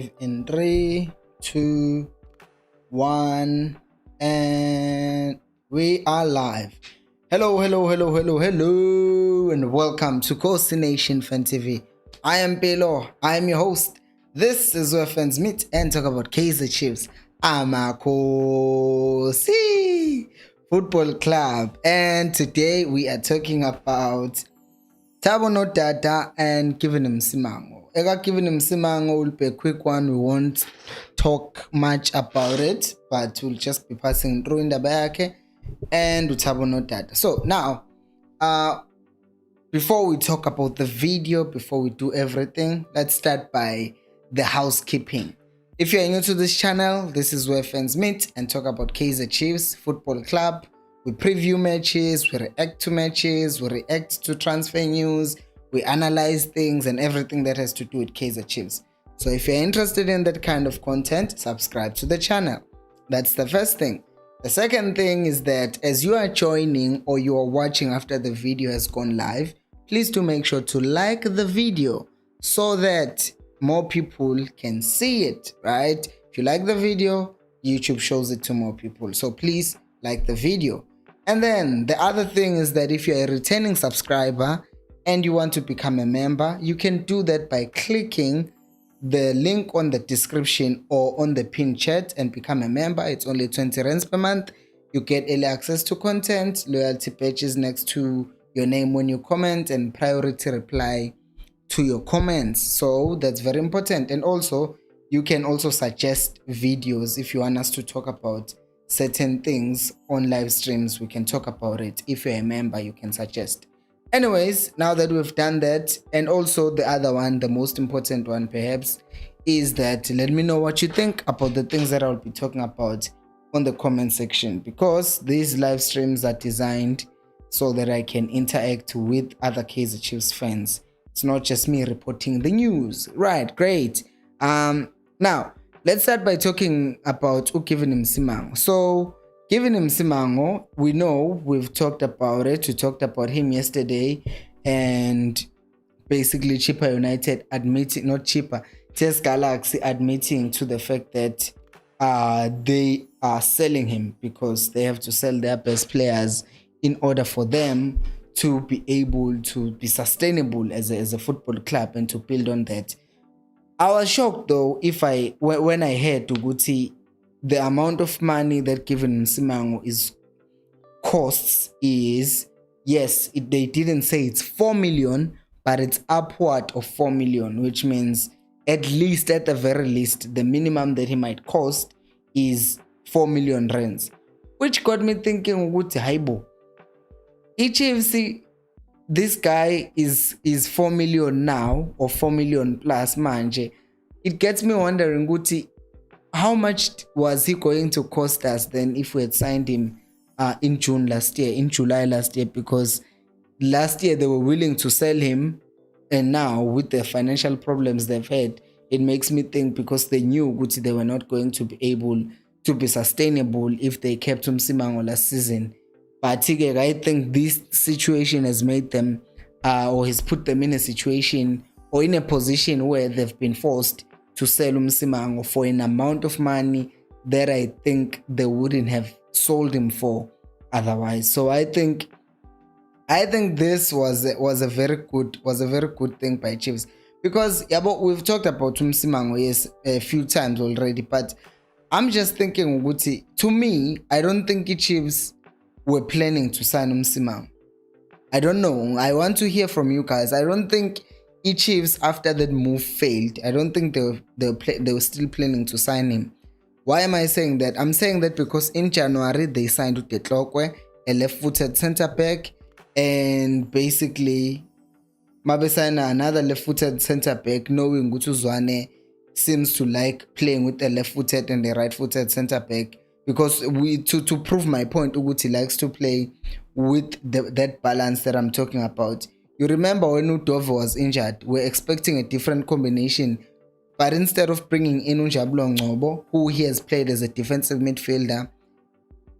In 3, 2, 1, and we are live. Hello, and welcome to Coast Nation Fan TV. I am Pelo. I am your host. This is where fans meet and talk about Kaizer Chiefs, Amakosi Football Club, and today we are talking about Thabo Nodada and Msimango. Msimango will be a quick one. We won't talk much about it, but we'll just be passing through in the back and Thabo Nodada. So now, before we talk about the video, before we do everything, let's start by the housekeeping. If you're new to this channel, this is where fans meet and talk about Kaizer Chiefs Football Club. We preview matches, we react to matches, we react to transfer news, we analyze things and everything that has to do with Kaizer Chiefs. So if you're interested in that kind of content, subscribe to the channel. That's the first thing. The second thing is that as you are joining or you are watching after the video has gone live, please do make sure to like the video so that more people can see it, right? If you like the video, YouTube shows it to more people. So please like the video. And then the other thing is that if you're a returning subscriber and you want to become a member, you can do that by clicking the link on the description or on the pinned chat and become a member. It's only 20 rands per month. You get early access to content, loyalty badges next to your name when you comment, and priority reply to your comments. So that's very important. And also, you can also suggest videos if you want us to talk about certain things on live streams. We can talk about it. If you're a member, you can suggest. Anyways, now that we've done that, and also the other one, the most important one perhaps, is that let me know what you think about the things that I'll be talking about on the comment section, because these live streams are designed so that I can interact with other Kaizer Chiefs fans. It's not just me reporting the news. Right, great. Now, let's start by talking about Msimango. So, Msimango, we know, we've talked about it. We talked about him yesterday, and basically Chipper United admitting, not Chipper, Chess Galaxy admitting to the fact that they are selling him because they have to sell their best players in order for them to be able to be sustainable as a football club and to build on that. I was shocked though when I heard Uguti, the amount of money that Msimango costs is, yes, they didn't say it's 4 million, but it's upward of 4 million, which means at the very least, the minimum that he might cost is 4 million rands, which got me thinking, Uguti Haibo, HFC, this guy is 4 million now, or 4 million plus manje. It gets me wondering, Guti, how much was he going to cost us then if we had signed him in July last year? Because last year they were willing to sell him, and now with the financial problems they've had, it makes me think, because they knew Guti they were not going to be able to be sustainable if they kept Msimango last season. But I think this situation has made them, or has put them in a situation or in a position where they've been forced to sell Msimango for an amount of money that I think they wouldn't have sold him for otherwise. So I think this was a very good thing by Chiefs, because we've talked about Msimango a few times already, but I'm just thinking, Uguti, to me, I don't think Chiefs were planning to sign Msimango. I don't know. I want to hear from you guys. I don't think Chiefs, after that move failed, I don't think they were still planning to sign him. Why am I saying that? I'm saying that because in January they signed Utetlokwe, a left-footed centre back, and basically Mabesana, another left-footed centre back, knowing Gutuzwane seems to like playing with the left-footed and the right-footed centre back. Because to prove my point, Uguti likes to play with that balance that I'm talking about. You remember when Udova was injured, we're expecting a different combination. But instead of bringing in Unjabulo Ngobo, who he has played as a defensive midfielder,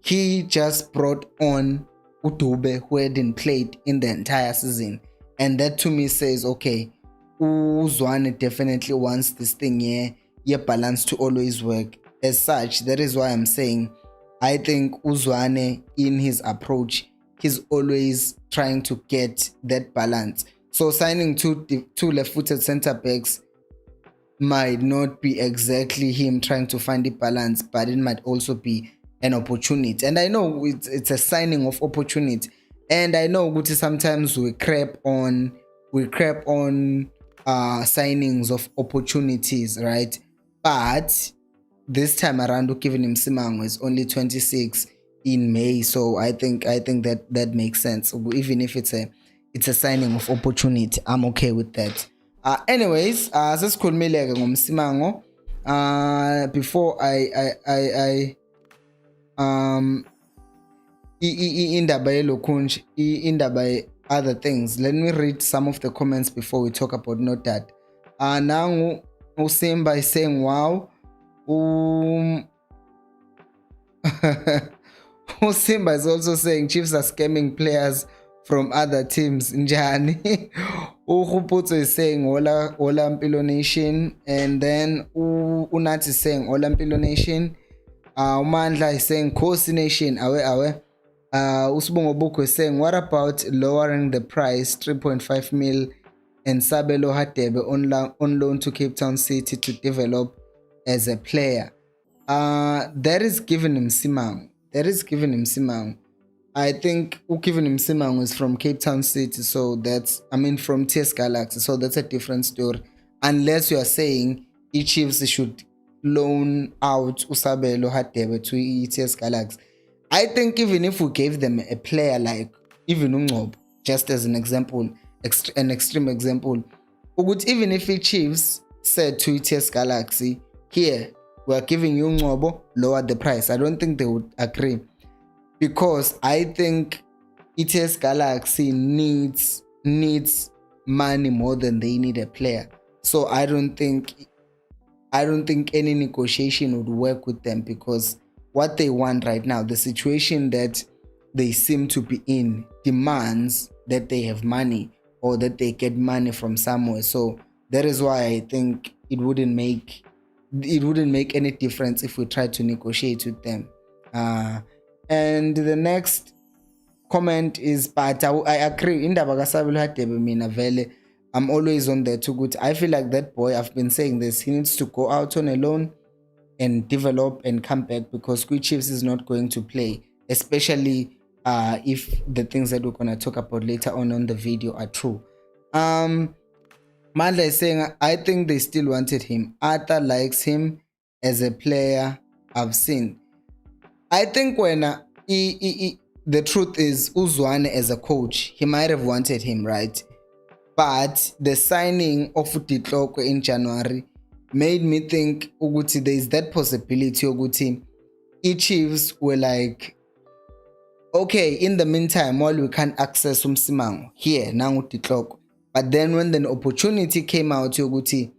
he just brought on Udube, who hadn't played in the entire season. And that to me says, okay, Uzwane definitely wants this thing here. balance to always work. As such, that is why I'm saying I think Uzwane in his approach, he's always trying to get that balance. So signing two left-footed center backs might not be exactly him trying to find the balance, but it might also be an opportunity. And I know it's a signing of opportunity. And I know sometimes we crap on signings of opportunities, right? But this time around, giving him Msimango is only 26 in May, so I think that makes sense. Even if it's a signing of opportunity, I'm okay with that. Anyways, sesikhulumile-ke ngomsimango. Before I indaba yelokhunja, indaba other things, let me read some of the comments before we talk about Nodada. Nangu uSimba is saying wow. Simba is also saying Chiefs are scamming players from other teams. Njani. Ukhuputso is saying Ola Mpilo Nation. And then Unat is saying Ola Mpilo Nation. Umandla is saying Kosi Nation. Awe. Usbongo Buko is saying, what about lowering the price 3.5 mil and Sabelo Hatebe on loan to Cape Town City to develop as a player? That is giving him Msimango. I think giving him Msimango is from Cape Town City, so that's, from TS Galaxy, so that's a different story. Unless you are saying Chiefs should loan out Usabelo Hatebe to TS Galaxy. I think even if we gave them a player like even Ungcobo, just as an example, an extreme example, even if the Chiefs said to TS Galaxy, here, we're giving you Ungcobo, lower the price, I don't think they would agree. Because I think ETS Galaxy needs money more than they need a player. So I don't think any negotiation would work with them, because what they want right now, the situation that they seem to be in, demands that they have money or that they get money from somewhere. So that is why I think it wouldn't make any difference if we try to negotiate with them. And the next comment is, but I agree, indaba kaSabelo Hadebe mina vele I'm always on there too good. I feel like that boy, I've been saying this, he needs to go out on a loan and develop and come back, because Chiefs is not going to play, especially if the things that we're going to talk about later on the video are true. Mandla is saying, I think they still wanted him. Arthur likes him as a player, I've seen. I think when the truth is, Uzwane as a coach, he might have wanted him, right? But the signing of Titloko in January made me think Uguti there is that possibility Uguti Chiefs were like, okay, in the meantime, while we can't access Msimango here now Titloko, but then when the opportunity came out Uguti,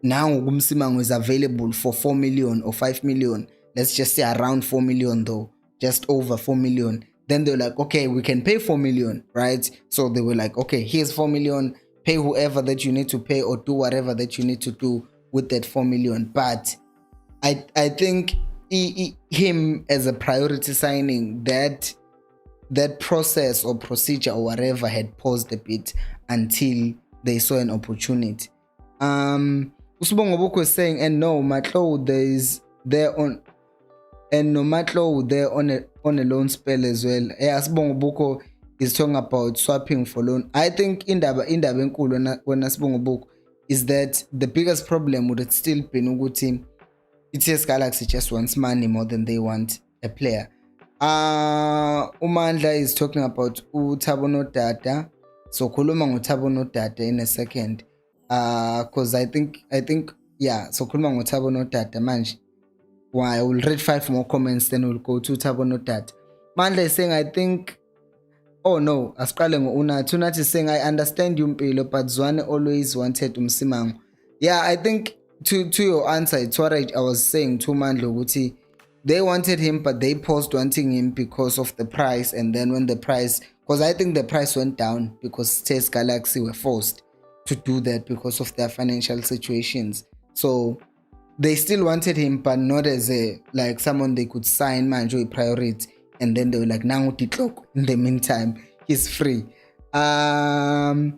now Msimango is available for 4 million or 5 million, let's just say around 4 million though, just over 4 million. Then they're like, okay, we can pay 4 million, right? So they were like, okay, here's 4 million, pay whoever that you need to pay or do whatever that you need to do with that 4 million. But I think him as a priority signing, that process or procedure or whatever had paused a bit until they saw an opportunity. Usbongo Buko is saying, and no, Matlo there on a loan spell as well. Asibongo Buko is talking about swapping for loan. I think indaba enkulu when Asibongo Buko is that the biggest problem would have still been ukuthi ETS Galaxy just wants money more than they want a player. Umandla is talking about Thabo Nodada. So khuluma ngoThabo Nodada in a second. Because I think yeah, so khuluma ngoThabo Nodada manje. Why I will read 5 more comments, then we'll go to Thabo Nodada. Mandla is saying, I think, oh no, Asqale ngo-Unat. Unat is saying, I understand you, Mpilo, but Zwane always wanted Msimango. Yeah, I think to your answer, it's what I was saying to Mandla Guti. They wanted him, but they paused wanting him because of the price. And then when the price, because I think the price went down because TS Galaxy were forced to do that because of their financial situations. So they still wanted him, but not as a like someone they could sign manje a priority, and then they were like, now in the meantime he's free. Umandla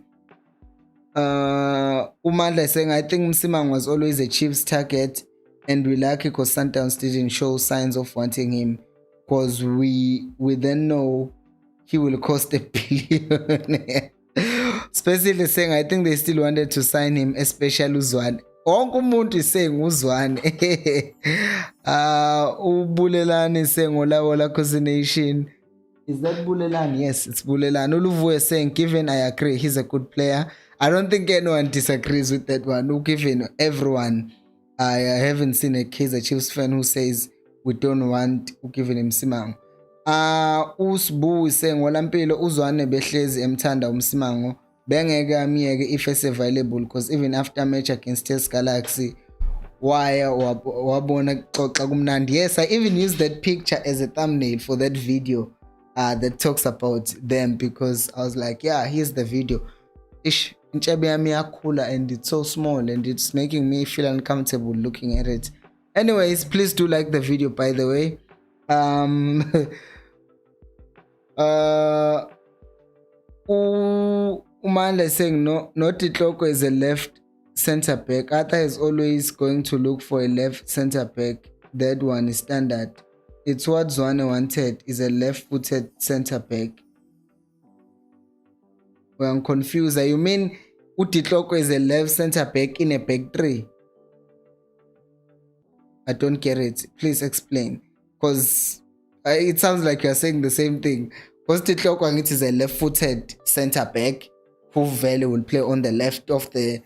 is saying, I think Msimango was always a Chiefs target, and we lucky because Sundowns didn't show signs of wanting him, because we then know he will cost $1 billion. Especially saying, I think they still wanted to sign him, especially Uzwane. Wonke umuntu is saying Uzwane. Ubulelani is saying Ola Cousination. Is that Bulelani? Yes, it's Bulelani. Uluvu is saying, given I agree, he's a good player. I don't think anyone disagrees with that one. Given everyone, I haven't seen a Kaizer Chiefs fan who says we don't want given him Msimango. Usbu is saying, Walampilo Uzwane behlezi emthanda uMsimango. Bengeke amiyeke if it's available, because even after match against Test Galaxy, wabona xoxa kumnandi. Yes, I even used that picture as a thumbnail for that video that talks about them, because I was like, yeah, here's the video. Ish, inchabi yami yakhula and it's so small and it's making me feel uncomfortable looking at it. Anyways, please do like the video, by the way. Umandla is saying, no, not Itloko is a left center back. Arthur is always going to look for a left center back. That one is standard. It's what Zwane wanted, is a left-footed center back. Well, I'm confused. You mean Utitloko is a left center back in a back three? I don't get it. Please explain. Because it sounds like you're saying the same thing. Because Titloko is a left-footed center back who value will play on the left of the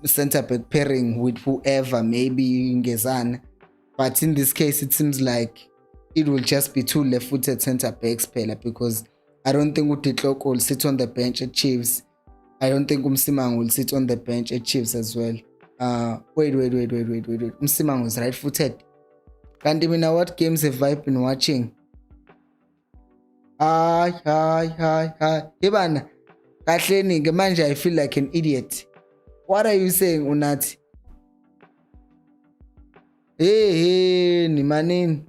center back pairing with whoever, maybe Ngezan. But in this case, it seems like it will just be two left-footed center backs, because I don't think Utitloko will sit on the bench at Chiefs. I don't think Msimango will sit on the bench at Chiefs as well. Wait. Msimango is right-footed. Kandimina, what games have I been watching? Hi. Ibana, Katleni, Gemanja, I feel like an idiot. What are you saying, Unati? Hey, Nimanin.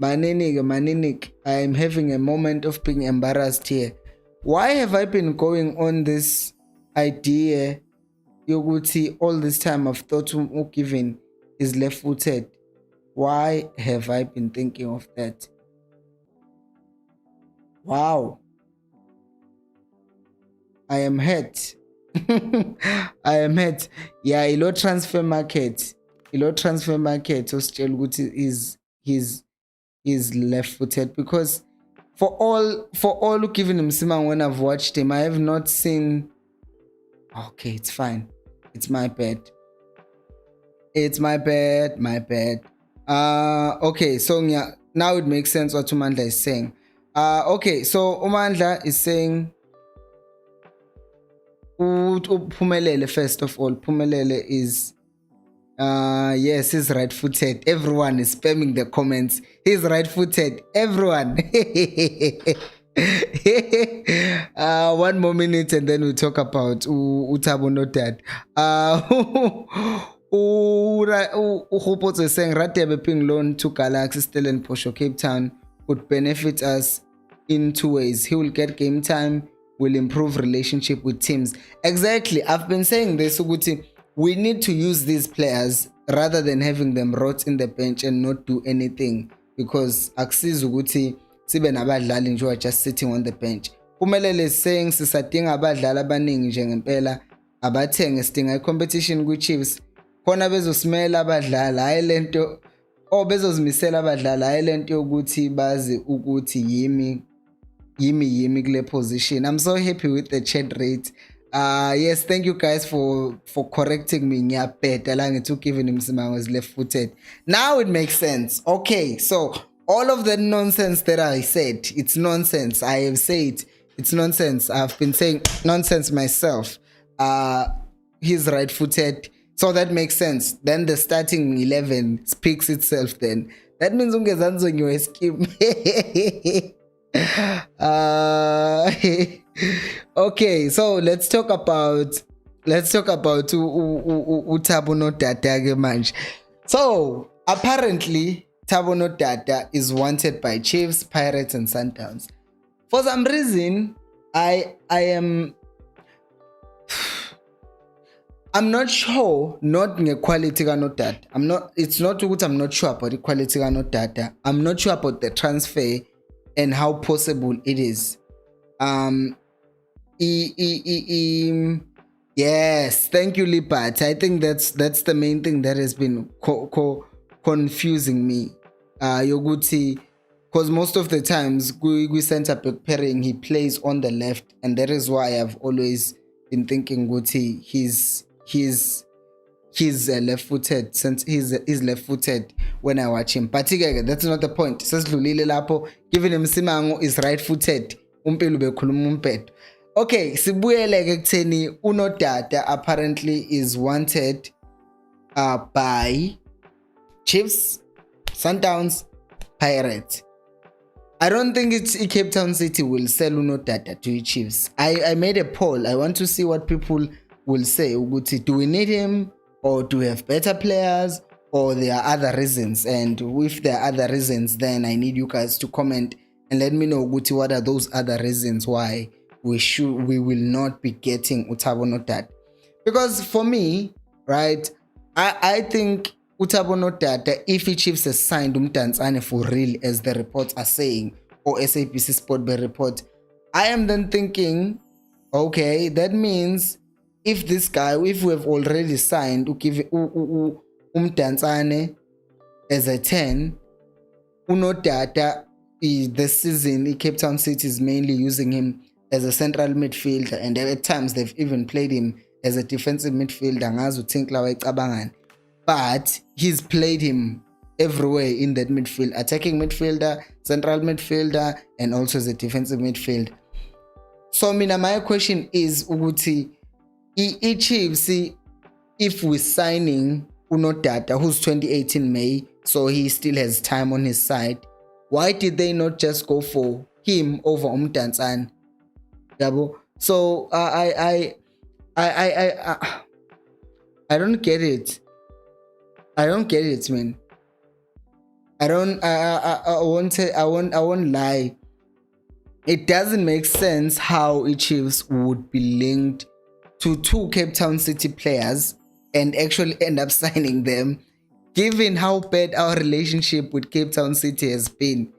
Maninik, I am having a moment of being embarrassed here. Why have I been going on this idea? Yoguti, all this time I've thought Ukivin is left-footed. Why have I been thinking of that? Wow. I am hurt. I am hurt. Yeah, ilo transfer market. Is he's left-footed, because for all given him Msimango, when I've watched him, I have not seen. Okay, it's fine. It's my bad. Okay, so yeah, now it makes sense what Umandla is saying. Okay, so Umandla is saying Phumelele, first of all. Phumelele is yes, he's right-footed. Everyone is spamming the comments. He's right-footed. Everyone. 1 more minute and then we'll talk about Thabo Nodada. Uhopoto is saying Ratebe Ping loan to Galaxy Stellenbosch or Cape Town would benefit us in 2 ways. He will get game time, will improve relationship with teams. Exactly. I've been saying this, Uguti. We need to use these players rather than having them rot in the bench and not do anything, because akusizi ukuthi sibe nabadlali nje who are just sitting on the bench. Phumelele is saying sisadinga abadlali abaningi nje ngempela, abathenge sidinga i-competition kwi-Chiefs khona bezosimela abadlali, hayi lento bezozimisela abadlali, hayi lento yokuthi bazi ukuthi yimi kule position. I'm so happy with the chat rate. Yes, thank you guys for correcting me. Yeah, it took even Msimango was left-footed. Now it makes sense. Okay, so all of the nonsense that I said, it's nonsense. I have said it's nonsense. I've been saying nonsense myself. He's right-footed, so that makes sense. Then the starting 11 speaks itself. Then that means ungezanzo ngiwe scheme. Okay, so let's talk about Thabo Nodada manje. So apparently Thabo Nodada is wanted by Chiefs, Pirates, and Sundowns. For some reason, I'm not sure, not the quality or not that. It's not good. I'm not sure about the quality or not data. I'm not sure about the transfer and how possible it is. Yes, thank you, Lipat. I think that's the main thing that has been confusing me. Yoguti, because most of the times we center back pairing, he plays on the left, and that is why I've always been thinking Guti he's left-footed, since he's left-footed when I watch him. But that's not the point. Says Lulile Lapo, given him Msimango is right-footed. Okay, sibuyele ke kutheni uNodada apparently is wanted by Chiefs, Sundowns, Pirates. I don't think Cape Town City will sell uNodada to Chiefs. I made a poll. I want to see what people will say. Do we need him, or do we have better players, or there are other reasons? And if there are other reasons, then I need you guys to comment and let me know what are those other reasons why we will not be getting Thabo Nodada. Because for me, right, I think Thabo Nodada, if he Chiefs has signed Umdantsane for real, as the reports are saying, or SABC Sport by report, I am then thinking, okay, that means if this guy, if we have already signed Umdantsane as a 10, Nodada, this season, Cape Town City is mainly using him as a central midfielder, and at times they've even played him as a defensive midfielder. But he's played him everywhere in that midfield, attacking midfielder, central midfielder, and also as a defensive midfield. So my question is, Uguti, Chiefs, if we're signing Nodada, who's 2018 May, so he still has time on his side, why did they not just go for him over Umdantsane? So I don't get it. I don't get it, man. I won't lie. It doesn't make sense how Chiefs would be linked to two Cape Town City players and actually end up signing them, given how bad our relationship with Cape Town City has been.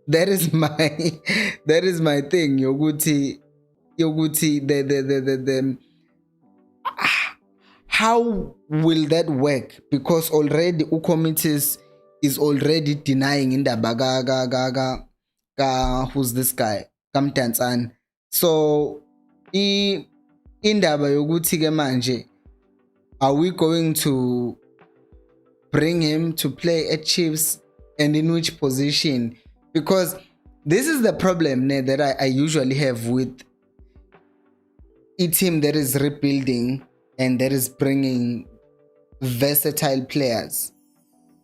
That is my thing. Yoguti, how will that work? Because already Ukomitis is already denying indaba who's this guy? Kamtansan. So indaba yoguti ke manje, are we going to bring him to play at Chiefs, and in which position? Because this is the problem that I usually have with a team that is rebuilding and that is bringing versatile players.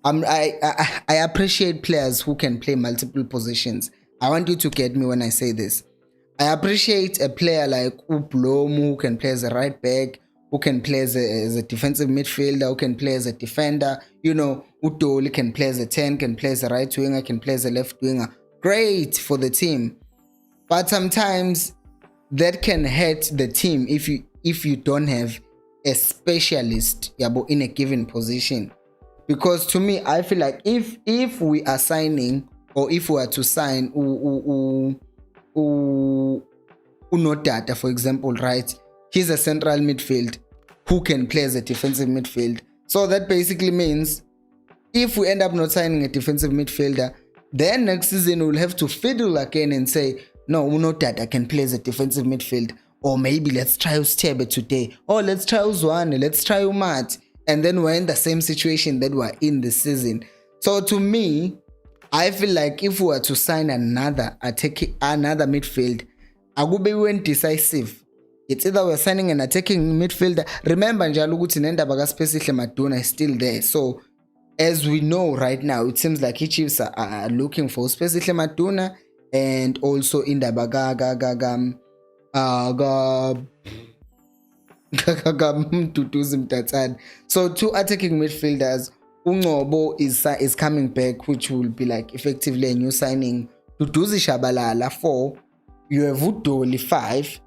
I appreciate players who can play multiple positions. I want you to get me when I say this. I appreciate a player like Ublomu, who can play as a right back, who can play as a defensive midfielder, who can play as a defender. Udoli can play as a 10, can play as a right winger, can play as a left winger. Great for the team. But sometimes that can hurt the team if you don't have a specialist in a given position. Because to me, I feel like if we are signing, or if we are to sign Nodada, for example, right, he's a central midfield who can play as a defensive midfield. So that basically means if we end up not signing a defensive midfielder, then next season we'll have to fiddle again and say, no, Nodada can play as a defensive midfield. Or maybe let's try Stebe today. Or let's try Uzwane. Let's try Umat. And then we're in the same situation that we're in this season. So to me, I feel like if we were to sign another midfield, Agube went decisive. It's either we're signing an attacking midfielder. Remember, Njaluguti Nenda Bagaspe Maduna is still there. So as we know right now, it seems like Chiefs are looking for Specifically Maduna and also Indabaga so two attacking midfielders Ungcobo is coming back, which will be like effectively a new signing. Duduzi Shabalala 4, you have Udoli 5,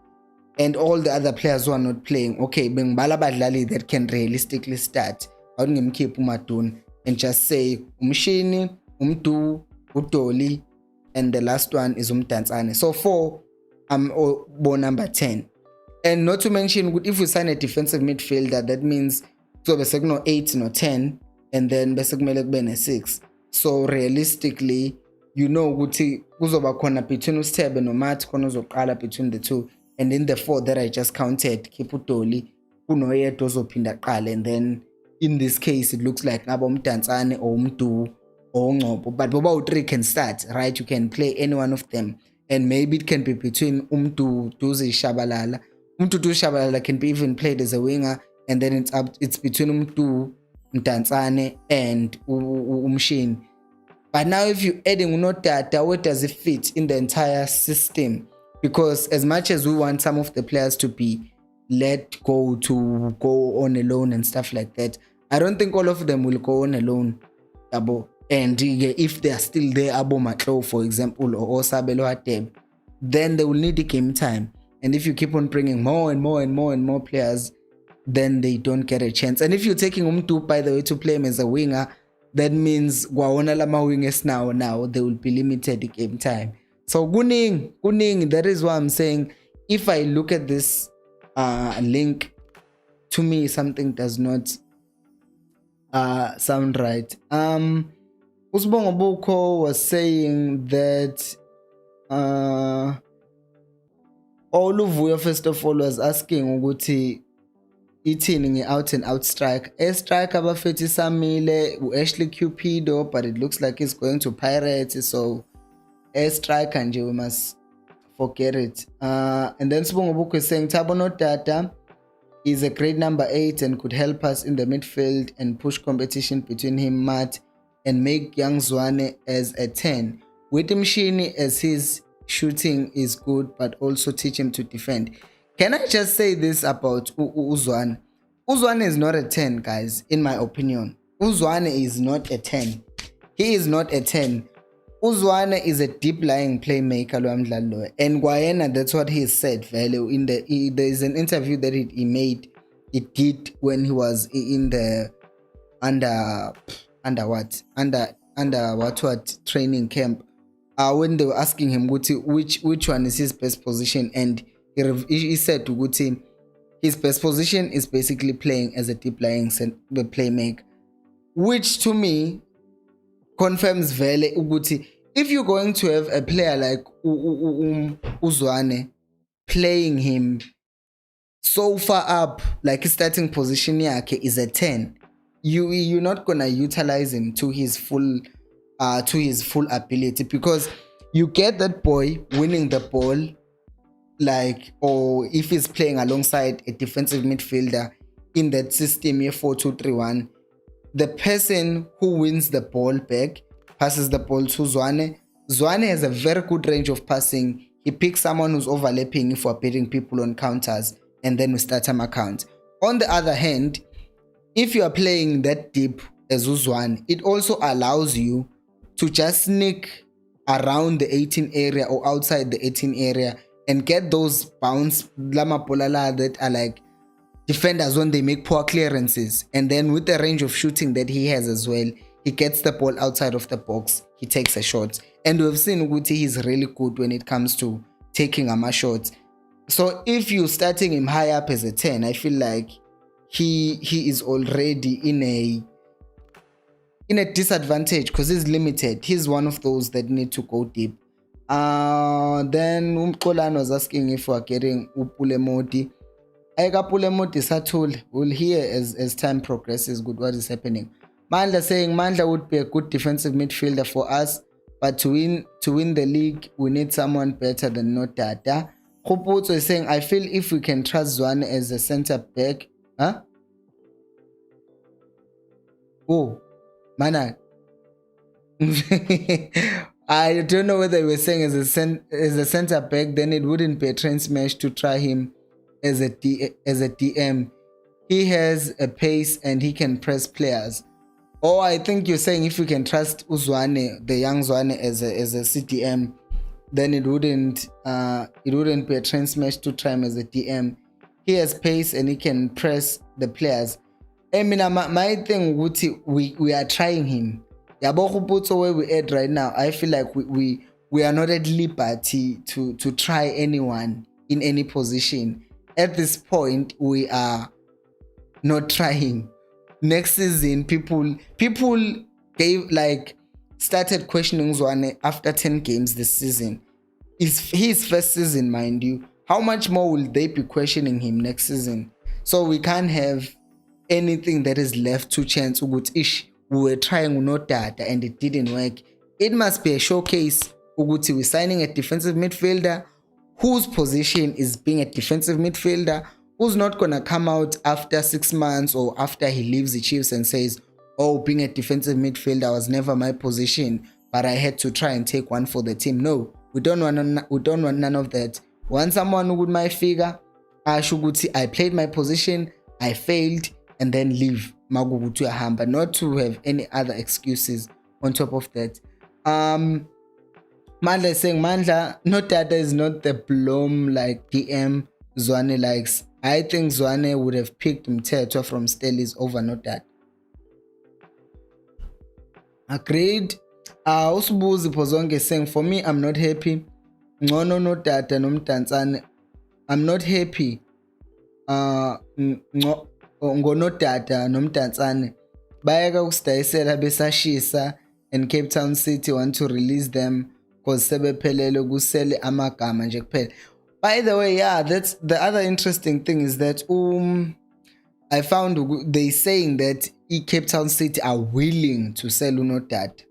and all the other players who are not playing. Okay, bengibala abadlali that can realistically start. Awungemkhiphi uMadun and just say Umshini, Umdu, Udoli, and the last one is Umdantsane. So 4, number 10. And not to mention, if we sign a defensive midfielder, that means so bese kuno 8 no 10, and then bese kumele kube ne-6. So realistically, you know ukuthi kuzoba khona between uSithebe noMathi khona uzoqala between the two, and in the 4 that I just counted, keep uDoli kunoyedwa ozophinda aqale, and then in this case it looks like ngaba uMdantsane or uMdu or uNgcobo, but boba u3 can start, right? You can play any one of them, and maybe it can be between Duduzi Shabalala. Shabalala can be even played as a winger, and then it's between Mdantsane and Umshin. But now if you're adding Nodada, where does it fit in the entire system? Because as much as we want some of the players to be let go to go on a loan and stuff like that, I don't think all of them will go on a loan. And if they are still there, Abo Matlo, for example, or Osabelo Ateb, then they will need the game time. And if you keep on bringing more and more players, then they don't get a chance. And if you're taking Umtu, by the way, to play him as a winger, that means Gwaona Lama wingers now they will be limited the game time. So Guning, that is why I'm saying, if I look at this link, to me something does not sound right. Usbongo Boko was saying that Oluvuyo first of all was asking ukuthi ithini out and out strike. A strike abafethi Samile, Ashley Cupido, but it looks like he's going to Pirates, so a strike and we must forget it. And then Sibongo Boko is saying Thabo Nodada is a great number 8 and could help us in the midfield and push competition between him, Matt, and make Young Zwane as a 10. With Mshini as his shooting is good, but also teach him to defend. Can I just say this about Uzwane? Uzwane is not a 10, guys, in my opinion. Uzwane is not a 10. He is not a 10. Uzwane is a deep lying playmaker, and Guayana, that's what he said. Value in there is an interview that he did when he was in the under training camp. When they were asking him which one is his best position, and he said to Guti, his best position is basically playing as a deep lying playmaker, which to me confirms vele Uguti. If you're going to have a player like Uzwane playing him so far up, like his starting position yake is a 10, you're not gonna utilize him to his full ability, because you get that boy winning the ball, like, or if he's playing alongside a defensive midfielder in that system 4-2-3-1, the person who wins the ball back passes the ball to Zwane. Zwane has a very good range of passing. He picks someone who's overlapping for beating people on counters, and then we start him account. On the other hand, if you are playing that deep as Uzwane, it also allows you to just sneak around the 18 area or outside the 18 area and get those bounce lama polala that are like defenders when they make poor clearances, and then with the range of shooting that he has as well, he gets the ball outside of the box, he takes a shot, and we've seen Uguti he's really good when it comes to taking ama shots. So if you're starting him high up as a 10, I feel like he is already in a disadvantage because he's limited. He's one of those that need to go deep. Then Umkolan was asking if we're getting Upule Modi. Pule Modi Satul. We'll hear as time progresses good what is happening. Mandla saying Mandla would be a good defensive midfielder for us, but to win the league we need someone better than Nodada. Khoputso is saying I feel if we can trust Zwane as a centre back. Huh? Oh, Mana. I don't know whether we were saying as a centre back, then it wouldn't be a train smash to try him as a DM. He has a pace and he can press players. Or I think you're saying if we can trust Uzwane, the young Zwane as a CDM, then it wouldn't be a train smash to try him as a DM. He has pace and he can press the players. I mean, my thing would we are trying him. Yabo where we at right now. I feel like we are not at liberty to try anyone in any position. At this point, we are not trying. Next season, people gave started questioning Zwane after 10 games this season. It's his first season, mind you. How much more will they be questioning him next season? So we can't have anything that is left to chance. We were trying Nodada and it didn't work. It must be a showcase. We're signing a defensive midfielder whose position is being a defensive midfielder, who's not gonna come out after 6 months or after he leaves the Chiefs and says, "Oh, being a defensive midfielder was never my position, but I had to try and take one for the team." No, we don't want none of that. Want someone with my figure, I played my position, I failed, and then leave. But not to have any other excuses on top of that. Mandla is saying Mandla, Nodada is not the bloom like DM Zwane likes. I think Zwane would have picked Mteto from Stellies over Nodada. Agreed. Usibuzi Pozonge is saying, for me, I'm not happy. No, Nodada nomdantsane. I'm not happy. Ngonodada nomdantsane bayeka ukusidayisela besashisa and Cape Town City want to release them because sebephelele kusele amagama nje kuphela. By the way, yeah, that's the other interesting thing is that I found they saying that Cape Town City are willing to sell Nodada.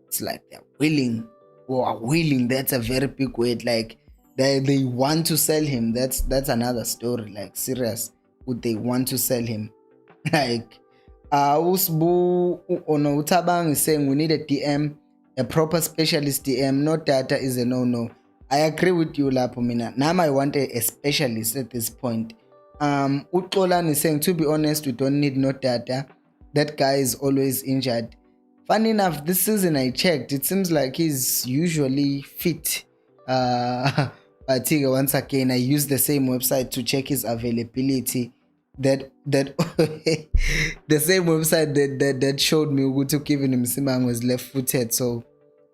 It's like they're willing. Or are willing, that's a very big word. Like they want to sell him. That's another story. Like serious. Would they want to sell him? Like Usbu Ono Utabang is saying we need a DM, a proper specialist DM. Nodada is a no. I agree with you, Lapomina. Now I want a specialist at this point. Utlolan is saying, to be honest, we don't need Nodada. That guy is always injured. Funny enough, this season I checked, it seems like he's usually fit. But once again, I used the same website to check his availability. That the same website that showed me even Msimango was left-footed, so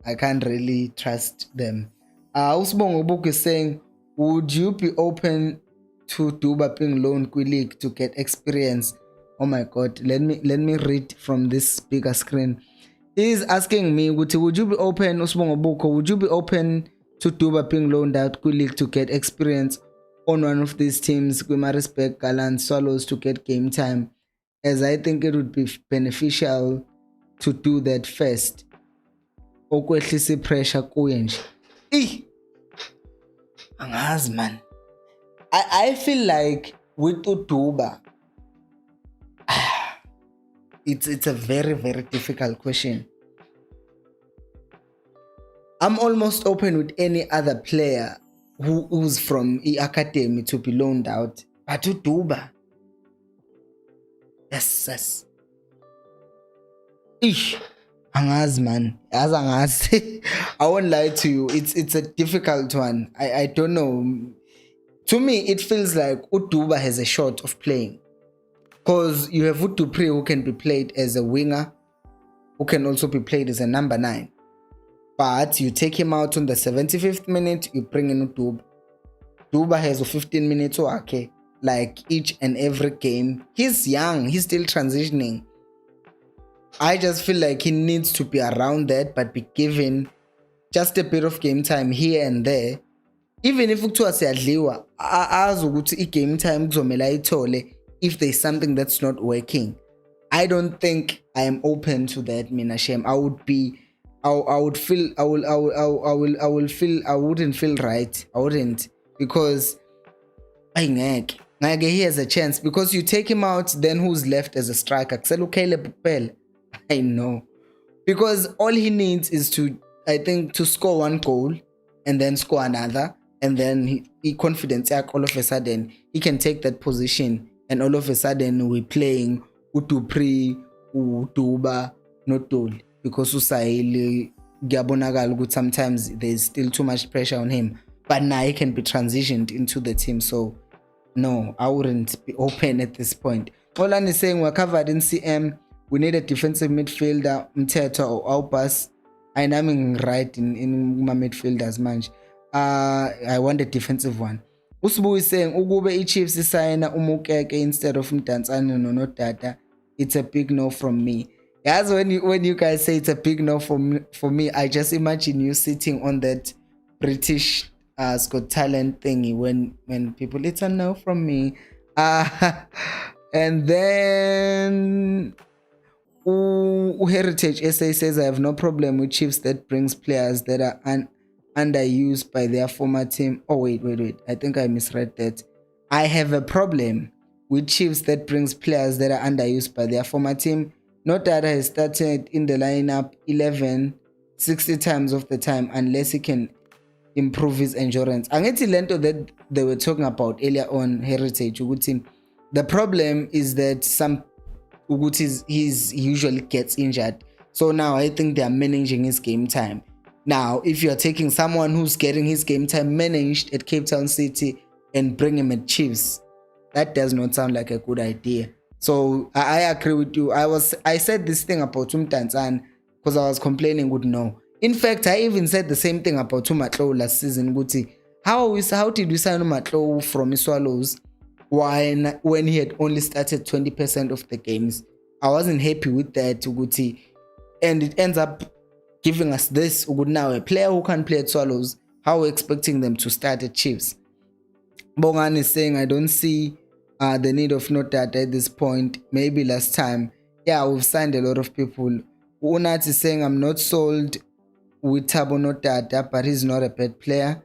I can't really trust them. Usbongo Book is saying, would you be open to Duba being loan league to get experience? Oh my god, let me read from this bigger screen. He's asking me, would you be open, Usbongo Book, would you be open to Duba being loaned out league to get experience on one of these teams, Respect Galant Swallows, to get game time, as I think it would be beneficial to do that first. Okwehlisa pressure kuye nje. Angazi man. I feel like with Uduba, it's a very, very difficult question. I'm almost open with any other player who's from the academy to be loaned out. But Uduba, yes. Angazi man. As angazi. I won't lie to you. It's a difficult one. I don't know. To me, it feels like Uduba has a shot of playing. Because you have Utupri who can be played as a winger, who can also be played as a number 9. But you take him out on the 75th minute, you bring in Uduba. Uduba has a 15 minutes or okay, like each and every game. He's young, he's still transitioning. I just feel like he needs to be around that, but be given just a bit of game time here and there. Even if kuthiwa siyadliwa, azi ukuthi i-game time kuzomela ithole if there's something that's not working. I don't think I am open to that, Mina Shem. I wouldn't feel right. I wouldn't, because he has a chance. Because you take him out, then who's left as a striker? I know. Because all he needs is to score one goal and then score another, and then he confidence all of a sudden he can take that position, and all of a sudden we're playing Utupri uDuba noDoli, because uSaheli kuyabonakala ukuthi sometimes there's still too much pressure on him, but now he can be transitioned into the team. So no, I wouldn't be open at this point. Olan is saying we're covered in CM. We need a defensive midfielder, Mthetho or Albus. I'm right in my midfielders, man. I want a defensive one. Usbu is saying ukube Chiefs sign Umukeke instead of Mdantsane Nodada. It's a big no from me. As when you guys say it's a big no for me, I just imagine you sitting on that British Got Talent thingy when people, it's a no from me. And then Heritage SA says I have no problem with Chiefs that brings players that are underused by their former team. Oh wait, I think I misread that. I have a problem with Chiefs that brings players that are underused by their former team. Nodada has started in the lineup 60 times of the time unless he can improve his endurance. Angithi lento that they were talking about earlier on, Heritage, the problem is that he usually gets injured. So now I think they are managing his game time. Now, if you are taking someone who's getting his game time managed at Cape Town City and bring him at Chiefs, that does not sound like a good idea. So I agree with you. I said this thing about Mdantsane because I was complaining with no. In fact, I even said the same thing about Matlo last season. How did we sign Matlo from Swallows when he had only started 20% of the games? I wasn't happy with that. And it ends up giving us this now, a player who can play at Swallows. How are we expecting them to start at Chiefs? Bongan is saying I don't see the need of Nodada at this point. Maybe last time. Yeah, we've signed a lot of people. Unat is saying I'm not sold with Thabo Nodada, but he's not a bad player.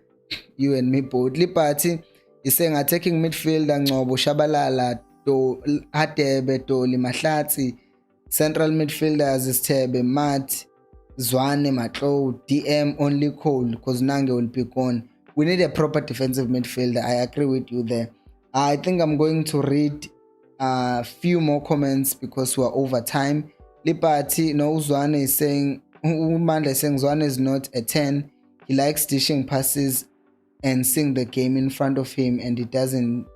You and me both. Lipati is saying attacking midfielder Ngobo Shabalala, Hatebe, Doli Mahlatsi. Central midfielders is Tebe, Matt, Zwane, Matlo, DM, only Cole, because Nange will be gone. We need a proper defensive midfielder. I agree with you there. I think I'm going to read a few more comments because we're over time. Lipati, no, Zwane is saying, Umanda is saying Zwane is not a 10. He likes dishing passes and seeing the game in front of him, and he doesn't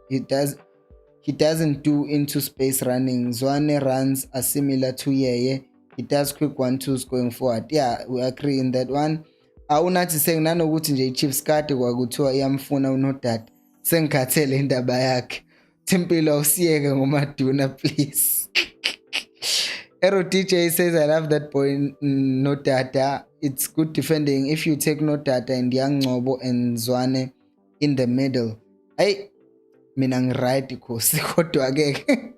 do into space running. Zwane runs are similar to Yeye. He does quick 1-2s going forward. Yeah, we agree in that one. Unathi saying nanokuthi nje Chiefs kade kwakuthiwa iyamfuna uNodada sengikhathele indaba yakhe. Tempilo usiyeke ngomaduna please. Ero DJ says I love that boy Nodada. It's good defending if you take Nodada and Young Ngobo and Zwane in the middle. Hey, mina ngiright because kodwa ke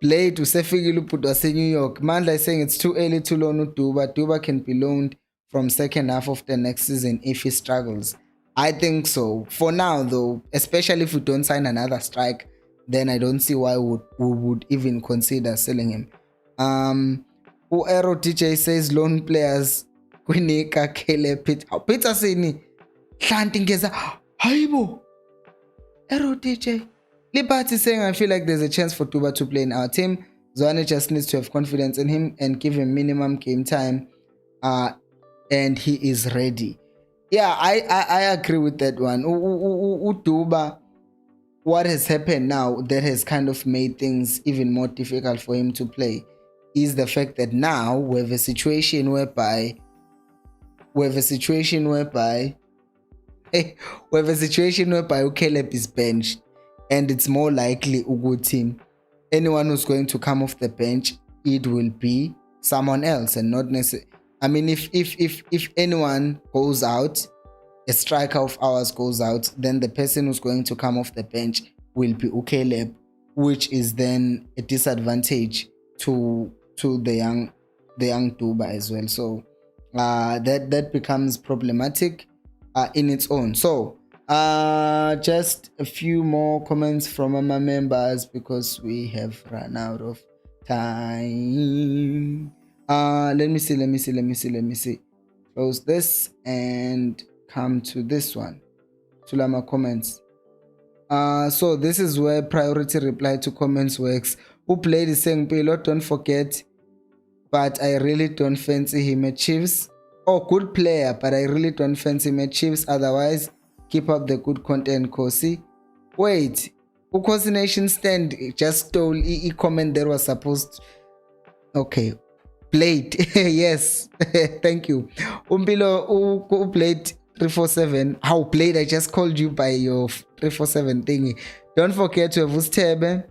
play to sefikile ubhuti wase New York. Mandla is saying it's too early to loan uDuba. Duba can be loaned from second half of the next season if he struggles. I think so. For now though, especially if we don't sign another strike, then I don't see why we would even consider selling him. Aero DJ says loan players Kwinika Kele Peter Sini Hlanti ngeza hayibo. Aero DJ Liberty saying I feel like there's a chance for Duba to play in our team. Zwane just needs to have confidence in him and give him minimum game time. And he is ready. Yeah, I agree with that one. Duba, what has happened now that has kind of made things even more difficult for him to play is the fact that now we have a situation whereby Caleb is benched, and it's more likely Uguti, anyone who's going to come off the bench, it will be someone else and not necessarily. I mean, if anyone goes out, a striker of ours goes out, then the person who's going to come off the bench will be Caleb, which is then a disadvantage to the young Duba as well. So that becomes problematic in its own. So just a few more comments from my members because we have run out of time. Let me see. Close this and come to this one. Tulama comments. So this is where priority reply to comments works. Who played is saying, Pilo, don't forget but I really don't fancy him at Chiefs. Oh, good player, but I really don't fancy him at Chiefs. Otherwise, keep up the good content, Kosi. Wait, Ukosi Nation Stand just stole a comment that was supposed. Okay, Blade. Yes, thank you. Umpilo, Blade 347. How Blade? I just called you by your 347 thingy. Don't forget to have Ustebe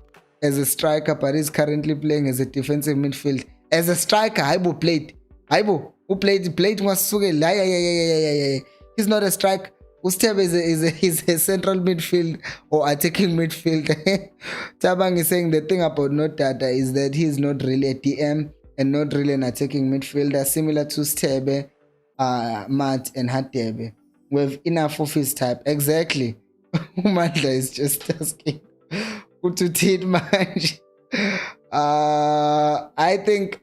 as a striker, but he's currently playing as a defensive midfield. As a striker, Haibo Blade. Haibo, who played was Suge. Yeah. He's not a striker. Ustebe is a central midfield or attacking midfield. Tabang is saying the thing about Nodada is that he's not really a DM and not really an attacking midfielder, similar to Stebe, Matt, and Hatebe. With enough of his type. Exactly. Umandla is just asking. To tit much. I think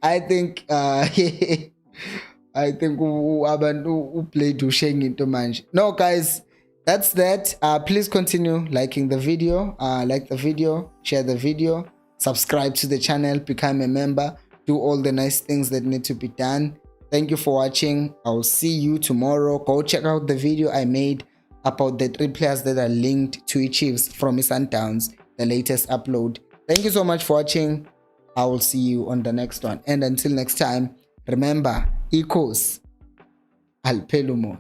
abantu played usheng into manje. No guys, that's that. Please continue liking the video. Like the video, share the video, subscribe to the channel, become a member, do all the nice things that need to be done. Thank you for watching. I'll see you tomorrow. Go check out the video I made about the 3 players that are linked to Chiefs from Sundowns, the latest upload. Thank you so much for watching. I will see you on the next one. And until next time, remember, equals Alpelumo.